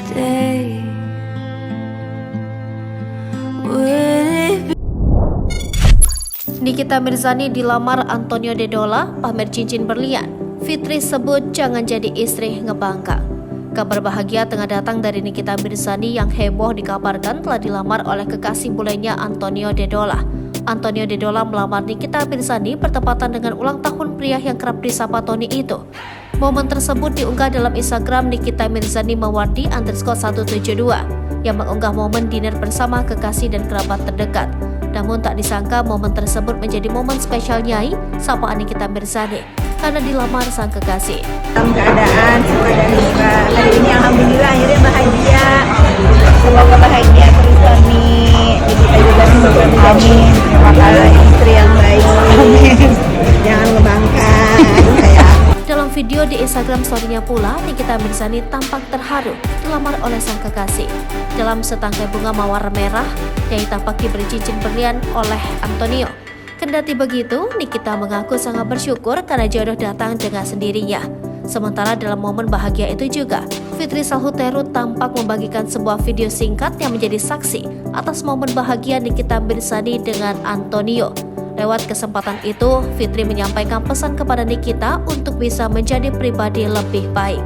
stay? Would it be? Nikita Mirzani dilamar Antonio Dedola, pamer cincin berlian. Fitri sebut jangan jadi istri ngebangkang. Kabar bahagia tengah datang dari Nikita Mirzani yang heboh dikabarkan telah dilamar oleh kekasih bulenya Antonio Dedola. Antonio Dedola melamar Nikita Mirzani bertepatan dengan ulang tahun pria yang kerap disapa Tony itu. Momen tersebut diunggah dalam Instagram Nikita Mirzani Mawardi _172 yang mengunggah momen dinner bersama kekasih dan kerabat terdekat. Namun tak disangka momen tersebut menjadi momen spesial Nyai sapaan Nikita Mirzani karena dilamar sang kekasih. Dalam keadaan suka dan duka, hari ini alhamdulillah akhirnya bahagia. Semoga bahagia terus kami. Jadi kita juga semoga menjadi istri yang baik. Amin. Jangan ngebangkang saya. Dalam video di Instagram story-nya pula, Nikita Mirzani tampak terharu dilamar oleh sang kekasih. Dalam setangkai bunga mawar merah yang tampak diberi cincin berlian oleh Antonio. Kendati begitu, Nikita mengaku sangat bersyukur karena jodoh datang dengan sendirinya. Sementara dalam momen bahagia itu juga, Fitri Salhuteru tampak membagikan sebuah video singkat yang menjadi saksi atas momen bahagia Nikita Mirzani dengan Antonio. Lewat kesempatan itu, Fitri menyampaikan pesan kepada Nikita untuk bisa menjadi pribadi lebih baik.